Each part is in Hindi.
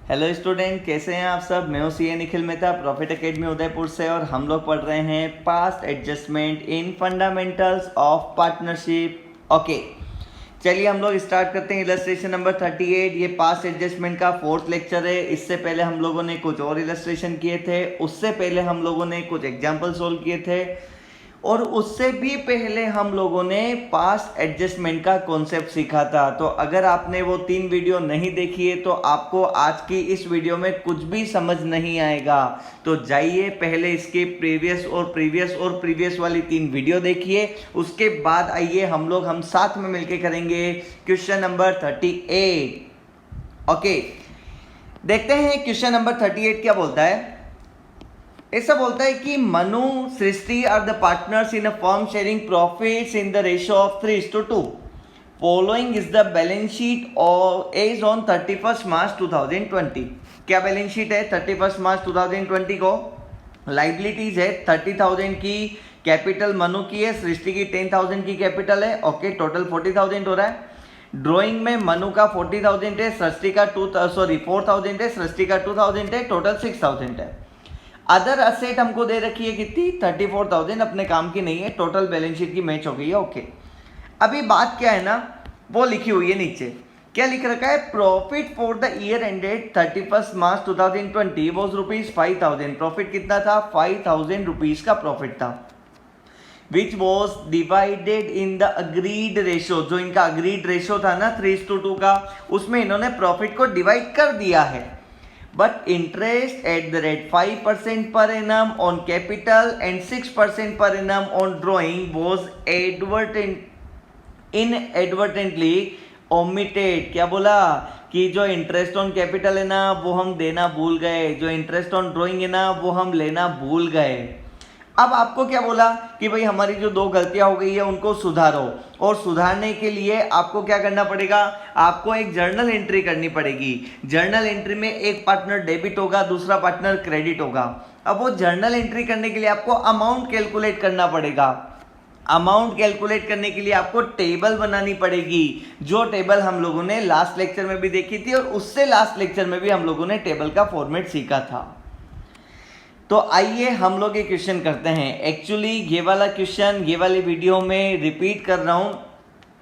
हेलो स्टूडेंट, कैसे हैं आप सब। मैं हूं CA Nikhil Mehta, profit academy Udaipur से, और हम लोग पढ़ रहे हैं past adjustment in fundamentals of partnership. Okay, चलिए हम लोग स्टार्ट करते हैं। इलस्ट्रेशन नंबर 38, ये पास्ट एडजस्टमेंट का 4th लेक्चर है। इससे पहले हम लोगों ने कुछ और इलस्ट्रेशन किए थे, उससे पहले हम लोगों ने कुछ एग्जाम्पल सोल्व किए थे, और उससे भी पहले हम लोगों ने पास्ट एडजस्टमेंट का कॉन्सेप्ट सीखा था। तो अगर आपने वो 3 वीडियो नहीं देखी है तो आपको आज की इस वीडियो में कुछ भी समझ नहीं आएगा। तो जाइए पहले इसके प्रीवियस वाली 3 वीडियो देखिए, उसके बाद आइए हम साथ में मिलकर करेंगे क्वेश्चन नंबर 38। ओके, देखते हैं क्वेश्चन नंबर 38 क्या बोलता है। ऐसा बोलता है कि Manu Srishti are the partners in a firm sharing profits in the ratio of 3:2। Following is the balance sheet as on 31 March 2020। क्या बैलेंस शीट है 31 मार्च 2020 को? लाइबिलिटीज है 30,000 की कैपिटल मनु की है, सृष्टि की 10,000 की कैपिटल है। ओके, टोटल 40,000 हो रहा है। ड्रॉइंग में मनु का 40,000 है, सृष्टि का 4,000 है, सृष्टि का 2,000 है, टोटल 6,000 है। अदर असेट हमको दे रखी है कितनी? 34,000, अपने काम की नहीं है, टोटल बैलेंस शीट की मैच हो गई है। ओके, अभी बात क्या है ना, वो लिखी हुई है नीचे। क्या लिख रखा है? Profit for the year ended 31 March 2020 was ₹5,000। Profit कितना था? 5,000 रुपीज का प्रॉफिट था, which was divided in the agreed ratio. जो इनका अग्रीड रेशियो था ना 3:2 का, उसमें इन्होंने प्रॉफिट को डिवाइड कर दिया है। But interest at the rate 5% per annum on capital and 6% per annum on drawing was inadvertently omitted। क्या बोला कि जो इंटरेस्ट ऑन कैपिटल है ना वो हम देना भूल गए, जो इंटरेस्ट ऑन ड्रॉइंग है ना वो हम लेना भूल गए। अब आपको क्या बोला कि भाई हमारी जो 2 गलतियां हो गई है उनको सुधारो, और सुधारने के लिए आपको क्या करना पड़ेगा? आपको एक जर्नल एंट्री करनी पड़ेगी। जर्नल एंट्री में एक पार्टनर डेबिट होगा, दूसरा पार्टनर क्रेडिट होगा। अब वो जर्नल एंट्री करने के लिए आपको अमाउंट कैलकुलेट करना पड़ेगा। अमाउंट कैलकुलेट करने के लिए आपको टेबल बनानी पड़ेगी, जो टेबल हम लोगों ने लास्ट लेक्चर में भी देखी थी, और उससे लास्ट लेक्चर में भी हम लोगों ने टेबल का फॉर्मेट सीखा था। तो आइए हम लोग ये क्वेश्चन करते हैं। एक्चुअली ये वाला क्वेश्चन ये वाली वीडियो में रिपीट कर रहा हूँ।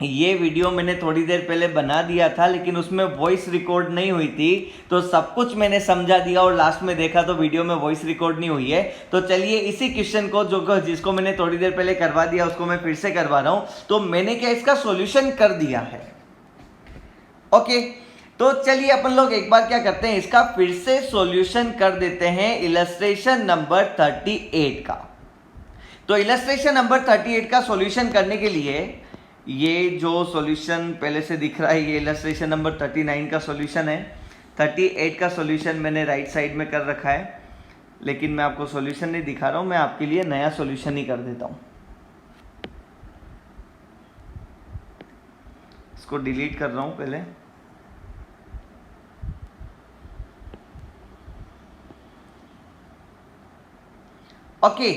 ये वीडियो मैंने थोड़ी देर पहले बना दिया था, लेकिन उसमें वॉइस रिकॉर्ड नहीं हुई थी, तो सब कुछ मैंने समझा दिया और लास्ट में देखा तो वीडियो में वॉइस रिकॉर्ड नहीं हुई है। तो चलिए इसी क्वेश्चन को जिसको मैंने थोड़ी देर पहले करवा दिया उसको मैं फिर से करवा रहा हूँ। तो मैंने क्या इसका सॉल्यूशन कर दिया है। ओके, तो चलिए अपन लोग एक बार क्या करते हैं, इसका फिर से सॉल्यूशन कर देते हैं इलस्ट्रेशन नंबर 38 का। तो इलस्ट्रेशन नंबर 38 का सॉल्यूशन करने के लिए ये जो सॉल्यूशन पहले से दिख रहा है ये इलस्ट्रेशन नंबर 39 का सॉल्यूशन है। 38 का सॉल्यूशन मैंने राइट साइड में कर रखा है, लेकिन मैं आपको सॉल्यूशन नहीं दिखा रहा हूं, मैं आपके लिए नया सॉल्यूशन ही कर देता हूं। इसको डिलीट कर रहा हूं पहले। ओके,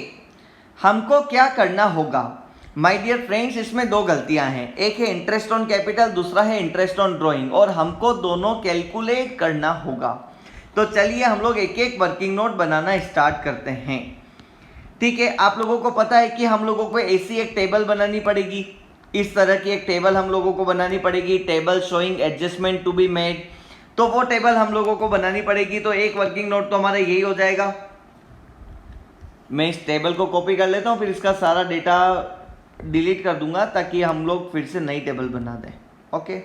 हमको क्या करना होगा माय डियर फ्रेंड्स, इसमें 2 गलतियां हैं। एक है इंटरेस्ट ऑन कैपिटल, दूसरा है इंटरेस्ट ऑन ड्राइंग, और हमको दोनों कैलकुलेट करना होगा। तो चलिए हम लोग एक एक वर्किंग नोट बनाना स्टार्ट करते हैं। ठीक है, आप लोगों को पता है कि हम लोगों को ऐसी एक टेबल बनानी पड़ेगी, इस तरह की एक टेबल हम लोगों को बनानी पड़ेगी, table showing adjustment to be made. तो वो टेबल हम लोगों को बनानी पड़ेगी। तो एक वर्किंग नोट तो हमारा यही हो जाएगा। मैं इस टेबल को कॉपी कर लेता हूं, फिर इसका सारा डेटा डिलीट कर दूंगा ताकि हम लोग फिर से नई टेबल बना दें। ओके,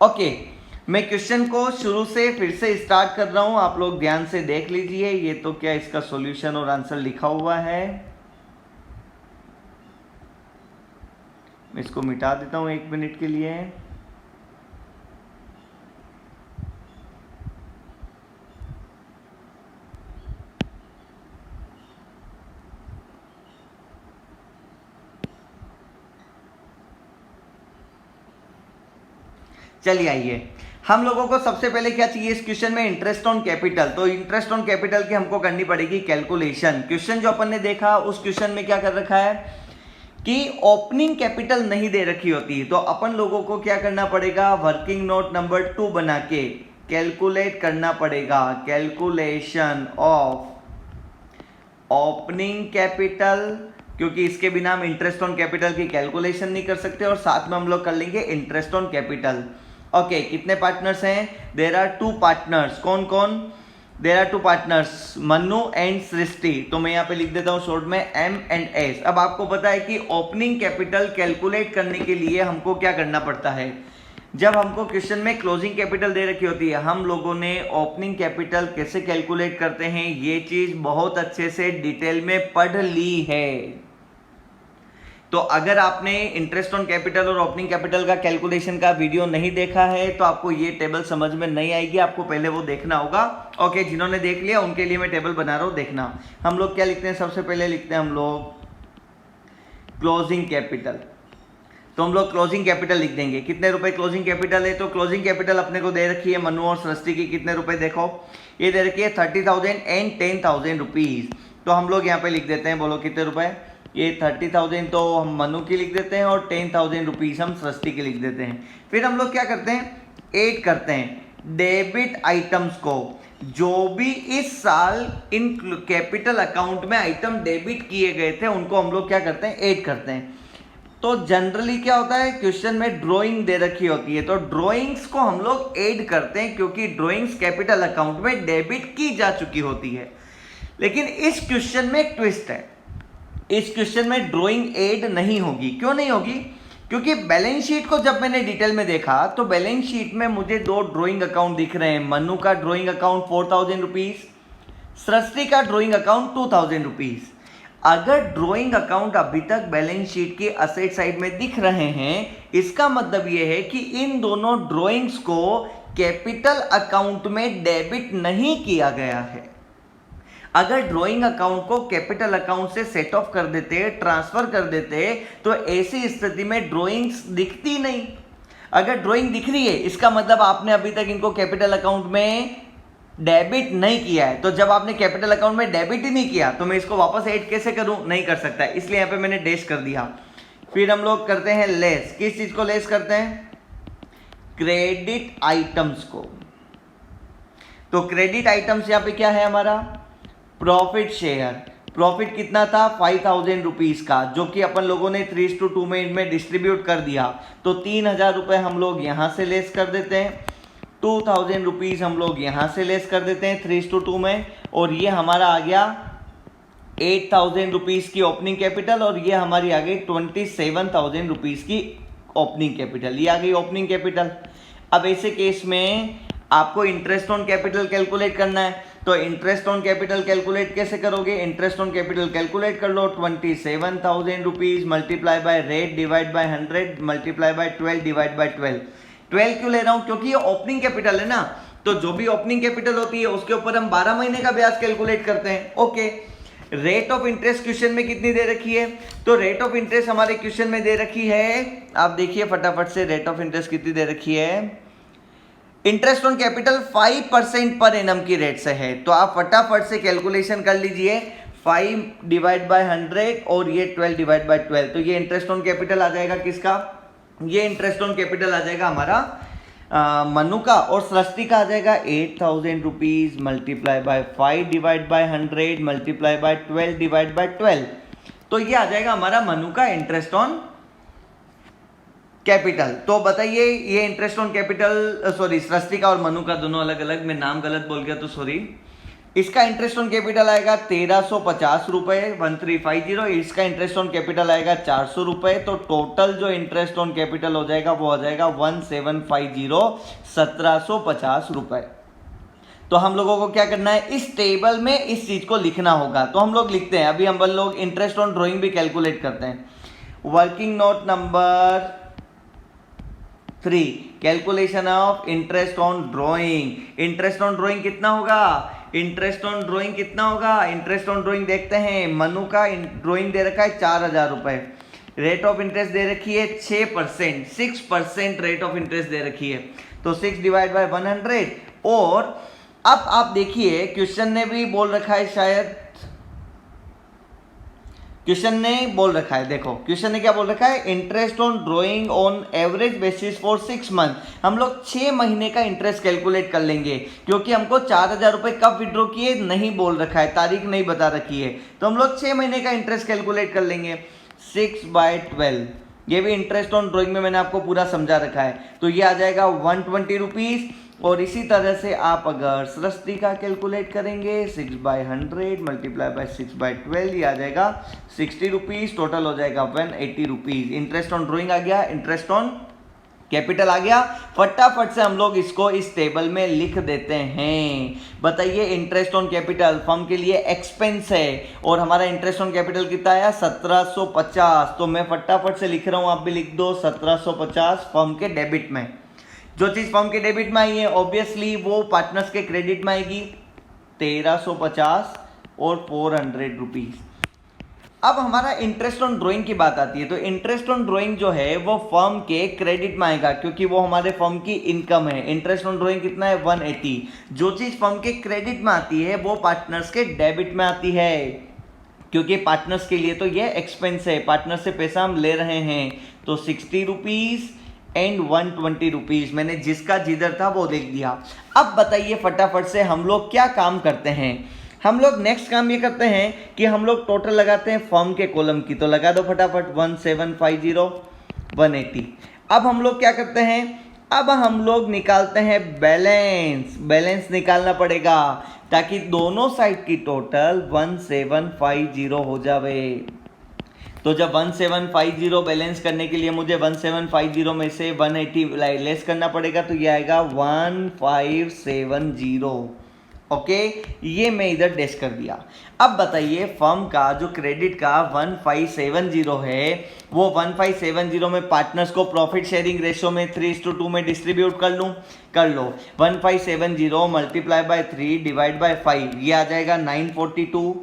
ओके, मैं क्वेश्चन को शुरू से फिर से स्टार्ट कर रहा हूं, आप लोग ध्यान से देख लीजिए। ये तो क्या इसका सॉल्यूशन और आंसर लिखा हुआ है, मैं इसको मिटा देता हूं 1 मिनट के लिए। चलिए आइए, हम लोगों को सबसे पहले क्या चाहिए इस क्वेश्चन में? Interest on capital. तो इंटरेस्ट ऑन कैपिटल की हमको करनी पड़ेगी कैलकुलेशन। क्वेश्चन जो अपन ने देखा उस क्वेश्चन में क्या कर रखा है कि ओपनिंग कैपिटल नहीं दे रखी होती, तो अपन लोगों को क्या करना पड़ेगा, वर्किंग नोट नंबर 2 बना के कैलकुलेट करना पड़ेगा, कैलकुलेशन ऑफ ओपनिंग कैपिटल, क्योंकि इसके बिना हम इंटरेस्ट ऑन कैपिटल की कैलकुलेशन नहीं कर सकते, और साथ में हम लोग कर लेंगे इंटरेस्ट ऑन कैपिटल। ओके, कितने पार्टनर्स हैं, देयर आर 2 पार्टनर्स, कौन कौन, there are 2 partners, Mannu and Srishti, तो मैं यहाँ पे लिख देता हूँ शॉर्ट में M एंड S। अब आपको पता है कि ओपनिंग कैपिटल कैलकुलेट करने के लिए हमको क्या करना पड़ता है, जब हमको क्वेश्चन में क्लोजिंग कैपिटल दे रखी होती है, हम लोगों ने ओपनिंग कैपिटल कैसे कैलकुलेट करते हैं ये चीज बहुत अच्छे से डिटेल में पढ़ ली है। तो अगर आपने इंटरेस्ट ऑन कैपिटल और ओपनिंग कैपिटल का कैलकुलेशन का वीडियो नहीं देखा है तो आपको ये टेबल समझ में नहीं आएगी, आपको पहले वो देखना होगा। ओके, जिन्होंने देख लिया उनके लिए मैं टेबल बना रहा हूं, देखना। हम लोग क्या लिखते हैं, सबसे पहले लिखते हैं हम लोग क्लोजिंग कैपिटल, तो हम लोग क्लोजिंग कैपिटल लिख देंगे। कितने रुपए क्लोजिंग कैपिटल है, तो क्लोजिंग कैपिटल अपने को दे रखी है मनु और सृष्टि की, कितने रुपए देखो, ये दे रखी है 30,000 एंड 10,000 रुपीज। तो हम लोग यहाँ पे लिख देते हैं, बोलो कितने रुपए, ये 30,000 तो हम मनु की लिख देते हैं और 10,000 रुपीज हम सृष्टि की लिख देते हैं। फिर हम लोग क्या करते हैं, ऐड करते हैं डेबिट आइटम्स को, जो भी इस साल इन कैपिटल अकाउंट में आइटम डेबिट किए गए थे उनको हम लोग क्या करते हैं, ऐड करते हैं। तो जनरली क्या होता है, क्वेश्चन में ड्राइंग दे रखी होती है, तो ड्राइंग्स को हम लोग ऐड करते हैं क्योंकि ड्राइंग्स कैपिटल अकाउंट में डेबिट की जा चुकी होती है। लेकिन इस क्वेश्चन में एक ट्विस्ट है, इस क्वेश्चन में ड्राइंग ऐड नहीं होगी। क्यों नहीं होगी, क्योंकि बैलेंस शीट को जब मैंने डिटेल में देखा तो बैलेंस शीट में मुझे 2 ड्राइंग अकाउंट दिख रहे हैं, मनु का ड्राइंग अकाउंट 4,000 रुपीज, सृष्टि का ड्राइंग अकाउंट 2,000 रुपीज। अगर ड्राइंग अकाउंट अभी तक बैलेंस शीट की असेट साइड में दिख रहे हैं, इसका मतलब यह है कि इन दोनों ड्राइंग्स को कैपिटल अकाउंट में डेबिट नहीं किया गया है। अगर ड्राइंग अकाउंट को कैपिटल अकाउंट से सेट ऑफ कर देते, ट्रांसफर कर देते, तो ऐसी स्थिति में ड्राइंग्स दिखती नहीं। अगर ड्राइंग दिख रही है इसका मतलब आपने अभी तक इनको कैपिटल अकाउंट में डेबिट नहीं किया है। तो जब आपने कैपिटल अकाउंट में डेबिट ही नहीं किया तो मैं इसको वापस ऐड कैसे करूं, नहीं कर सकता, इसलिए यहां पे मैंने डैश कर दिया। फिर हम लोग करते हैं लेस, किस चीज को लेस करते हैं, क्रेडिट आइटम्स को। तो क्रेडिट आइटम्स यहां पे क्या है हमारा, प्रॉफिट शेयर। प्रॉफिट कितना था, 5,000 रुपीज का, जो कि अपन लोगों ने 3:2 में इनमें डिस्ट्रीब्यूट कर दिया। तो 3,000 रुपए हम लोग यहां से लेस कर देते हैं, 2,000 रुपीज हम लोग यहां से लेस कर देते हैं 3:2 में, और ये हमारा आ गया 8,000 रुपीज की ओपनिंग कैपिटल, और ये हमारी आ गई 27,000 रुपीज की ओपनिंग कैपिटल, ये आ गई ओपनिंग कैपिटल। अब ऐसे केस में आपको इंटरेस्ट ऑन कैपिटल कैलकुलेट करना है, तो इंटरेस्ट ऑन कैपिटल कैलकुलेट कैसे करोगे, इंटरेस्ट ऑन कैपिटल कैलकुलेट कर लो, 27,000 rupees multiply by rate divide by 100 multiply by 12 divide by 12। 12 क्यों ले रहा हूं, क्योंकि ये ओपनिंग कैपिटल है ना, तो जो भी ओपनिंग कैपिटल होती है उसके ऊपर हम 12 महीने का ब्याज कैलकुलेट करते हैं। Okay, rate of interest question में कितनी दे रखी है, तो रेट ऑफ इंटरेस्ट हमारे क्वेश्चन में दे रखी है, आप देखिए फटाफट से रेट ऑफ इंटरेस्ट कितनी दे रखी है, interest on capital 5% per annum की रेट से है। तो आप फटाफट से कैलकुलेशन कर लीजिए, 5 डिवाइड बाय 100 और ये 12 डिवाइड बाय 12, तो ये इंटरेस्ट ऑन कैपिटल आ जाएगा किसका, ये इंटरेस्ट ऑन कैपिटल आ जाएगा हमारा मनु का, और सृष्टि का आ जाएगा 8,000 rupees multiply by 5 divide by 100 multiply by 12 divide by 12। तो ये आ जाएगा हमारा मनु का इंटरेस्ट ऑन कैपिटल। तो बताइए ये इंटरेस्ट ऑन कैपिटल, सॉरी सृष्टि का और मनु का दोनों अलग अलग, मैं नाम गलत बोल गया तो सॉरी। इसका इंटरेस्ट ऑन कैपिटल आएगा 1,350 रुपए 1350, इसका इंटरेस्ट ऑन कैपिटल आएगा 400 रुपए, तो टोटल जो इंटरेस्ट ऑन कैपिटल हो जाएगा वो हो जाएगा 1750 1750 रुपए। तो हम लोगों को क्या करना है, इस टेबल में इस चीज को लिखना होगा। तो हम लोग लिखते हैं, अभी हम लोग इंटरेस्ट ऑन ड्राइंग भी कैलकुलेट करते हैं। Working note number 3, calculation of interest on drawing. Interest on drawing कितना होगा, इंटरेस्ट ऑन ड्राइंग कितना होगा, इंटरेस्ट ऑन ड्राइंग देखते हैं। मनु का ड्राइंग दे रखा है 4,000 रुपए, रेट ऑफ इंटरेस्ट दे रखी है 6% रेट ऑफ इंटरेस्ट दे रखी है, तो 6 डिवाइड बाय 100। और अब आप देखिए क्वेश्चन ने भी बोल रखा है शायद क्वेश्चन ने बोल रखा है, देखो क्वेश्चन ने क्या बोल रखा है, interest on drawing on average basis for 6 month. हम लोग 6 महीने का इंटरेस्ट कैलकुलेट कर लेंगे, क्योंकि हमको 4,000 रुपये कब विड्रॉ किए नहीं बोल रखा है, तारीख नहीं बता रखी है, तो हम लोग 6 महीने का इंटरेस्ट कैलकुलेट कर लेंगे। 6/12, ये भी इंटरेस्ट ऑन ड्रॉइंग में मैंने आपको पूरा समझा रखा है, तो ये आ जाएगा 120 रुपीज़। और इसी तरह से आप अगर सृष्टि का कैलकुलेट करेंगे 6/100 मल्टीप्लाई बाय 6/12, ये आ जाएगा 60 रुपीज़, टोटल हो जाएगा 180 रुपीज़। इंटरेस्ट ऑन ड्रॉइंग आ गया, इंटरेस्ट ऑन कैपिटल आ गया। फटाफट से हम लोग इसको इस टेबल में लिख देते हैं। बताइए, इंटरेस्ट ऑन कैपिटल फर्म के लिए एक्सपेंस है और हमारा इंटरेस्ट ऑन कैपिटल कितना आया 1750, तो मैं फटाफट से लिख रहा हूं, आप भी लिख दो 1750 फर्म के डेबिट में। जो चीज फर्म के डेबिट में आई है ऑब्वियसली वो पार्टनर्स के क्रेडिट में आएगी, 1350 और 400 रुपीज। अब हमारा इंटरेस्ट ऑन ड्राइंग की बात आती है, तो इंटरेस्ट ऑन ड्राइंग जो है वो फर्म के क्रेडिट में आएगा, क्योंकि वो हमारे फर्म की इनकम है। इंटरेस्ट ऑन ड्राइंग कितना है 180। जो चीज फर्म के क्रेडिट में आती है वो पार्टनर्स के डेबिट में आती है, क्योंकि पार्टनर्स के लिए तो ये एक्सपेंस है, पार्टनर से पैसा हम ले रहे हैं। तो 60 रुपीज एंड 120 रुपीज, मैंने जिसका जिधर था वो लिख दिया। अब बताइए फटाफट से हम लोग क्या काम करते हैं। हम लोग नेक्स्ट काम ये करते हैं कि हम लोग टोटल लगाते हैं फर्म के कॉलम की, तो लगा दो फटाफट 1750 180। अब हम लोग क्या करते हैं, अब हम लोग निकालते हैं बैलेंस। बैलेंस निकालना पड़ेगा ताकि दोनों साइड की टोटल 1750 हो जावे। तो जब 1750 बैलेंस करने के लिए मुझे 1750 में से 180 लेस करना पड़ेगा, तो ये आएगा 1570। ओके, ये मैं इधर डैश कर दिया। अब बताइए फर्म का जो क्रेडिट का 1570 है, वो 1570 में पार्टनर्स को प्रॉफिट शेयरिंग रेशियो में 3:2 में डिस्ट्रीब्यूट कर लूँ, कर लो। 1570 मल्टीप्लाई बाय 3 डिवाइड बाय 5, ये आ जाएगा 942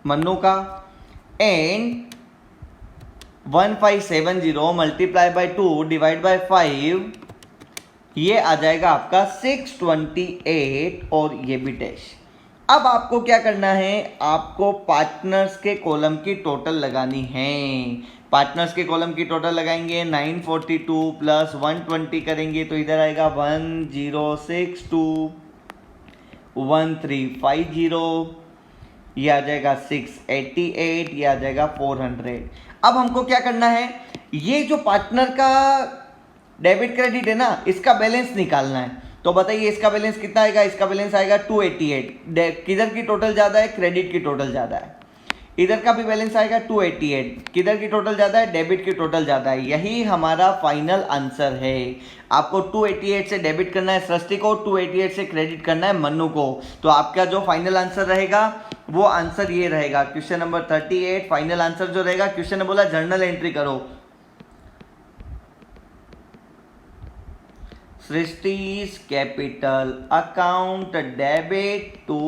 मन्नू का, and 1570 multiply by 2 divide by 5, ये आ जाएगा आपका 628 और ये भी डैश। अब आपको क्या करना है, आपको पार्टनर्स के कॉलम की टोटल लगानी है। पार्टनर्स के कॉलम की टोटल लगाएंगे, 942 प्लस 120 करेंगे तो इधर आएगा 1062 1350, ये आ जाएगा 688, ये आ जाएगा 400। अब हमको क्या करना है, ये जो पार्टनर का डेबिट क्रेडिट है ना, इसका बैलेंस निकालना है। तो बताइए इसका बैलेंस कितना आएगा, इसका बैलेंस आएगा 288। किधर की टोटल ज़्यादा है, क्रेडिट की टोटल ज़्यादा है। इधर का भी बैलेंस आएगा 288, किधर की टोटल ज़्यादा है, डेबिट की टोटल ज़्यादा है। यही हमारा फाइनल आंसर है। आपको 288 से डेबिट करना है सृष्टि को, 288 से क्रेडिट करना है मन्नू को। तो आपका जो फाइनल आंसर रहेगा वो आंसर ये रहेगा, क्वेश्चन नंबर 38 फाइनल आंसर जो रहेगा। क्वेश्चन ने बोला जर्नल एंट्री करो, सृष्टि's कैपिटल अकाउंट डेबिट टू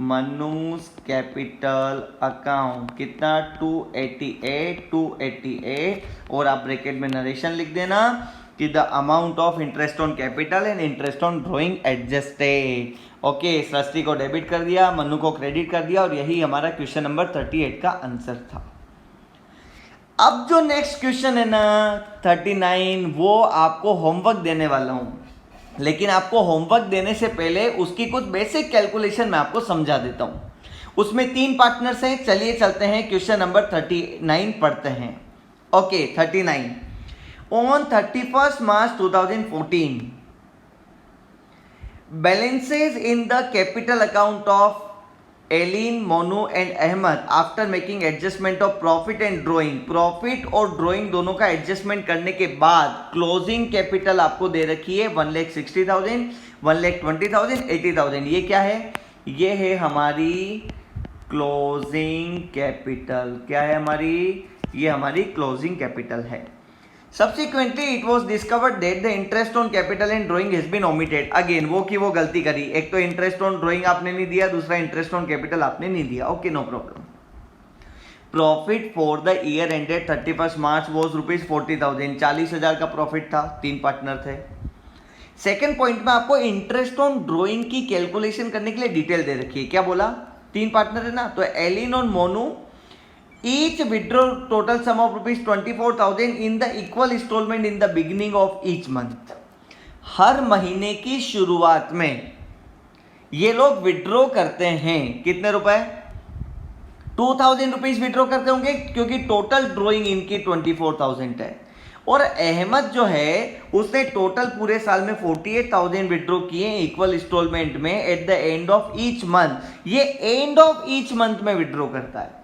मन्नू's कैपिटल अकाउंट, कितना 288 और आप ब्रैकेट में नरेशन लिख देना कि the amount of interest on capital and interest on drawing adjusted. Okay, Srishti को डेबिट कर दिया, मन्नू को क्रेडिट कर दिया, और यही हमारा क्वेश्चन नंबर 38 का आंसर था। अब जो नेक्स्ट क्वेश्चन है ना 39, वो आपको होमवर्क देने वाला हूं, लेकिन आपको होमवर्क देने से पहले उसकी कुछ बेसिक कैलकुलेशन मैं आपको समझा देता हूं। उसमें 3 पार्टनर्स हैं, चलिए चलते हैं क्वेश्चन नंबर 39 पढ़ते हैं। Okay 39, on 31 March 2014 balances in the capital account of Alin, Monu and Ahmed after making adjustment of profit and drawing. Profit और ड्रॉइंग दोनों का एडजस्टमेंट करने के बाद क्लोजिंग कैपिटल आपको दे रखी है 1,60,000, 1,20,000, 80,000। ये क्या है, ये है हमारी क्लोजिंग कैपिटल। क्या है हमारी, ये हमारी क्लोजिंग कैपिटल है। Subsequently, it was discovered that the interest on capital and drawing has been omitted. Again, वो की वो गलती करी, एक तो इंटरेस्ट ऑन ड्रॉइंग आपने नहीं दिया, दूसरा इंटरेस्ट ऑन कैपिटल आपने नहीं दिया। Okay, no problem. Profit for the year ended 31 March was ₹40,000, 40,000 का प्रॉफिट था, 3 पार्टनर थे। सेकंड पॉइंट में आपको इंटरेस्ट ऑन ड्रॉइंग की कैलकुलेशन करने के लिए डिटेल दे रखी है। क्या बोला, 3 पार्टनर है ना, तो एलिन और Monu each withdraw total sum of ₹24,000 in the equal instalment in the beginning of each month. हर महीने की शुरुआत में ये लोग विड्रॉ करते हैं कितने रुपए, 2,000 रुपीज विड्रॉ करते होंगे, क्योंकि टोटल ड्रॉइंग इनकी 24,000 है। और अहमद जो है उसने टोटल पूरे साल में 48,000 विड्रॉ किए इक्वल इंस्टॉलमेंट में at the end of each month. ये एंड ऑफ ईच मंथ में विड्रॉ करता है।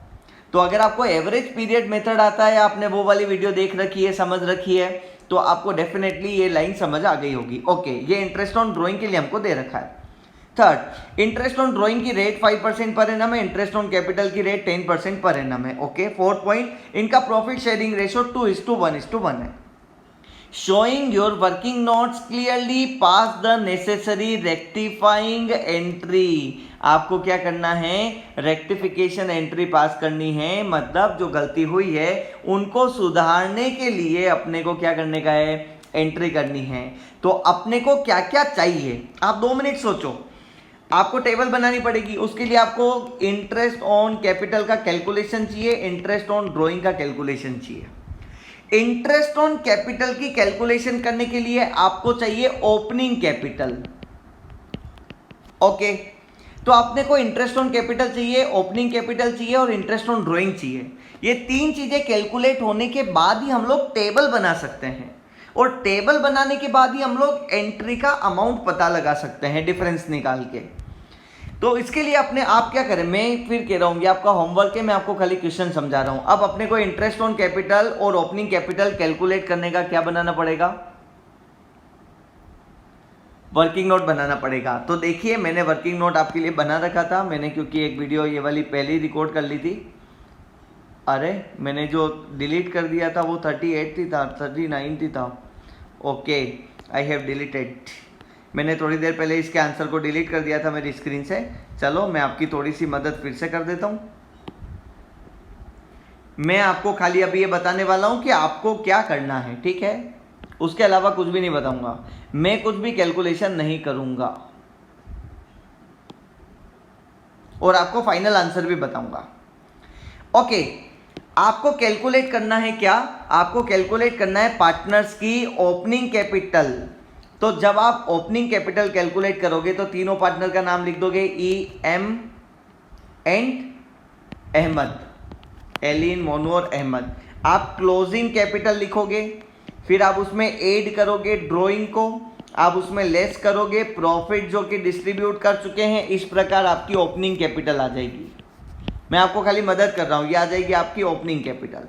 तो अगर आपको एवरेज पीरियड मेथड आता है, आपने वो वाली वीडियो देख रखी है, समझ रखी है, तो आपको डेफिनेटली ये लाइन समझ आ गई होगी। ओके, ये इंटरेस्ट ऑन ड्रॉइंग के लिए हमको दे रखा है। थर्ड, इंटरेस्ट ऑन ड्रॉइंग की रेट 5% पर एनम है, इंटरेस्ट ऑन कैपिटल की रेट 10% पर एनम है। ओके, फोर्थ पॉइंट, इनका प्रॉफिट शेयरिंग रेशियो 2:1:1 है। Showing your working notes clearly, pass the necessary rectifying entry. आपको क्या करना है, रेक्टिफिकेशन एंट्री पास करनी है, मतलब जो गलती हुई है उनको सुधारने के लिए अपने को क्या करने का है, एंट्री करनी है। तो अपने को क्या क्या चाहिए, आप 2 मिनट सोचो। आपको टेबल बनानी पड़ेगी, उसके लिए आपको इंटरेस्ट ऑन कैपिटल का कैलकुलेशन चाहिए, इंटरेस्ट ऑन ड्रॉइंग का कैलकुलेशन चाहिए। इंटरेस्ट ऑन कैपिटल की कैलकुलेशन करने के लिए आपको चाहिए ओपनिंग कैपिटल। ओके, तो आपने को इंटरेस्ट ऑन कैपिटल चाहिए, ओपनिंग कैपिटल चाहिए और इंटरेस्ट ऑन ड्रॉइंग चाहिए। ये 3 चीजें कैलकुलेट होने के बाद ही हम लोग टेबल बना सकते हैं, और टेबल बनाने के बाद ही हम लोग एंट्री का अमाउंट पता लगा सकते हैं डिफरेंस निकाल के। तो इसके लिए अपने आप क्या करें, मैं फिर कह रहा हूँ, ये आपका होमवर्क है, मैं आपको खाली क्वेश्चन समझा रहा हूँ। अब अपने को इंटरेस्ट ऑन कैपिटल और ओपनिंग कैपिटल कैलकुलेट करने का क्या बनाना पड़ेगा, वर्किंग नोट बनाना पड़ेगा। तो देखिए, मैंने वर्किंग नोट आपके लिए बना रखा था, मैंने क्योंकि एक वीडियो ये वाली पहले ही रिकॉर्ड कर ली थी। अरे मैंने जो डिलीट कर दिया था वो 38 थी, 39 थी था। Okay, I have deleted. मैंने थोड़ी देर पहले इसके आंसर को डिलीट कर दिया था मेरी स्क्रीन से। चलो मैं आपकी थोड़ी सी मदद फिर से कर देता हूँ। मैं आपको खाली अभी ये बताने वाला हूँ कि आपको क्या करना है, ठीक है, उसके अलावा कुछ भी नहीं बताऊंगा, मैं कुछ भी कैलकुलेशन नहीं करूंगा और आपको फाइनल आंसर भी बताऊंगा। ओके, आपको कैलकुलेट करना है क्या, आपको कैलकुलेट करना है पार्टनर्स की ओपनिंग कैपिटल। तो जब आप ओपनिंग कैपिटल कैलकुलेट करोगे तो तीनों पार्टनर का नाम लिख दोगे, EM एंड अहमद, एलिन, मोनू और अहमद। आप क्लोजिंग कैपिटल लिखोगे, फिर आप उसमें ऐड करोगे ड्रॉइंग को, आप उसमें लेस करोगे प्रॉफिट जो कि डिस्ट्रीब्यूट कर चुके हैं। इस प्रकार आपकी ओपनिंग कैपिटल आ जाएगी। मैं आपको खाली मदद कर रहा हूँ, ये आ जाएगी आपकी ओपनिंग कैपिटल।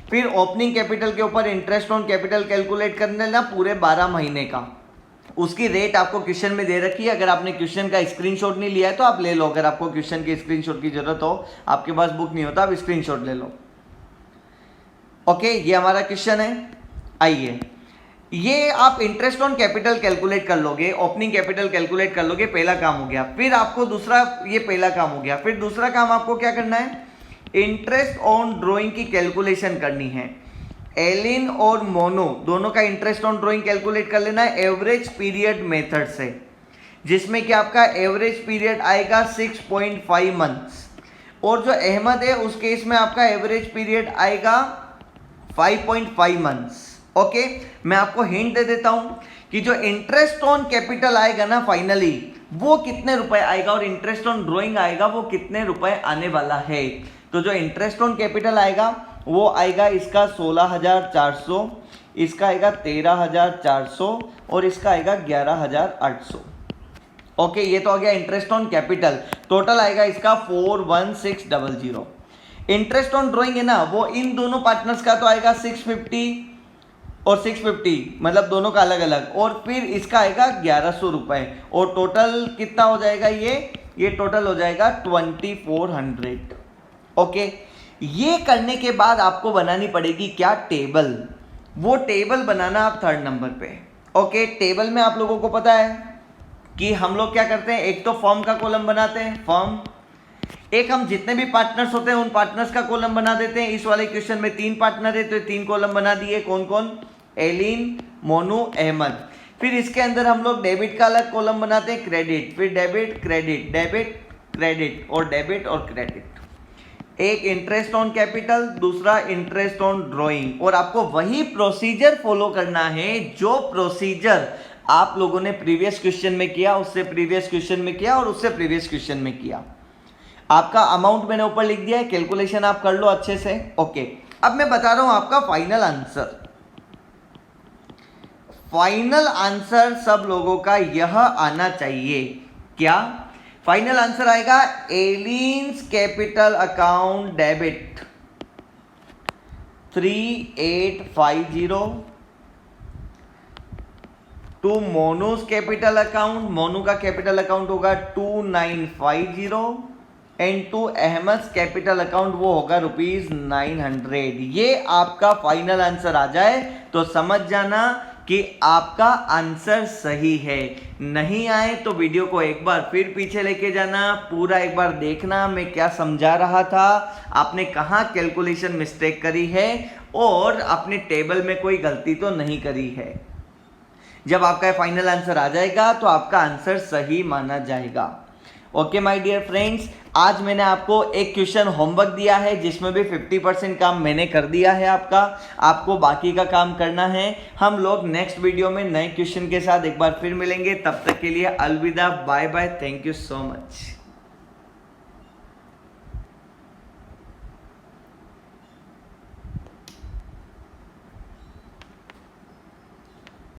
फिर ओपनिंग कैपिटल के ऊपर इंटरेस्ट ऑन कैपिटल कैलकुलेट करने ना पूरे 12 महीने का, उसकी रेट आपको क्वेश्चन में दे रखी है। अगर आपने क्वेश्चन का स्क्रीनशॉट नहीं लिया है तो आप ले लो, अगर आपको क्वेश्चन के स्क्रीनशॉट की जरूरत हो, आपके पास बुक नहीं होता, आप स्क्रीनशॉट ले लो। ओके, ये हमारा क्वेश्चन है। आइए, ये आप इंटरेस्ट ऑन कैपिटल कैलकुलेट कर लोगे, ओपनिंग कैपिटल कैलकुलेट कर लोगे, पहला काम हो गया। फिर आपको दूसरा, ये पहला काम हो गया, फिर दूसरा काम आपको क्या करना है, इंटरेस्ट ऑन ड्रॉइंग की कैलकुलेशन करनी है। एलिन और मोनो दोनों का इंटरेस्ट ऑन ड्रॉइंग कैलकुलेट कर लेना है एवरेज पीरियड मेथड से, जिसमें कि आपका एवरेज पीरियड आएगा 6.5 मंथ्स, और जो अहमद है उस केस में आपका एवरेज पीरियड आएगा 5.5 मंथ्स। ओके, मैं आपको हिंट दे देता हूं कि जो इंटरेस्ट ऑन कैपिटल आएगा ना फाइनली, वो कितने रुपए आएगा, और इंटरेस्ट ऑन ड्रॉइंग आएगा वो कितने रुपए आने वाला है। तो जो इंटरेस्ट ऑन कैपिटल आएगा वो आएगा इसका 16,400, इसका आएगा 13,400 और इसका आएगा 11,800। ओके, ये तो आ गया इंटरेस्ट ऑन कैपिटल। टोटल आएगा इसका 41600। इंटरेस्ट ऑन ड्रॉइंग है ना, वो इन दोनों पार्टनर्स का तो आएगा 650 और 650, मतलब दोनों का अलग अलग, और फिर इसका आएगा 1100 रुपए, और टोटल कितना हो जाएगा, ये टोटल हो जाएगा 2400। ओके, ये करने के बाद आपको बनानी पड़ेगी क्या, टेबल। वो टेबल बनाना आप 3rd नंबर पे। ओके, टेबल में आप लोगों को पता है कि हम लोग क्या करते हैं, एक तो फर्म का कॉलम बनाते हैं, फर्म, एक हम जितने भी पार्टनर्स होते हैं उन पार्टनर्स का कॉलम बना देते हैं। इस वाले क्वेश्चन में 3 पार्टनर है तो 3 कॉलम बना दिए, कौन कौन, एलिन, मोनू, अहमद। फिर इसके अंदर हम लोग डेबिट का अलग कॉलम बनाते हैं, क्रेडिट, फिर डेबिट क्रेडिट, डेबिट क्रेडिट और डेबिट और क्रेडिट। एक इंटरेस्ट ऑन कैपिटल, दूसरा इंटरेस्ट ऑन ड्रॉइंग। और आपको वही प्रोसीजर फॉलो करना है जो प्रोसीजर आप लोगों ने प्रीवियस क्वेश्चन में किया, उससे प्रीवियस क्वेश्चन में किया और उससे प्रीवियस क्वेश्चन में किया। आपका अमाउंट मैंने ऊपर लिख दिया है, कैलकुलेशन आप कर लो अच्छे से। ओके, अब मैं बता रहा हूं आपका फाइनल आंसर। फाइनल आंसर सब लोगों का यह आना चाहिए। क्या फाइनल आंसर आएगा? Elin's capital account debit 3850 to Monu's capital account, Monu का कैपिटल अकाउंट होगा 2950 and to Ahmad capital account वो होगा ₹900। ये आपका फाइनल आंसर आ जाए तो समझ जाना कि आपका आंसर सही है। नहीं आए तो वीडियो को एक बार फिर पीछे लेके जाना, पूरा एक बार देखना मैं क्या समझा रहा था, आपने कहाँ कैलकुलेशन मिस्टेक करी है और अपने टेबल में कोई गलती तो नहीं करी है। जब आपका फाइनल आंसर आ जाएगा तो आपका आंसर सही माना जाएगा। ओके माय डियर फ्रेंड्स, आज मैंने आपको एक क्वेश्चन होमवर्क दिया है जिसमें भी 50% काम मैंने कर दिया है आपका, आपको बाकी का काम करना है। हम लोग नेक्स्ट वीडियो में नए क्वेश्चन के साथ एक बार फिर मिलेंगे, तब तक के लिए अलविदा, bye bye, thank you so much.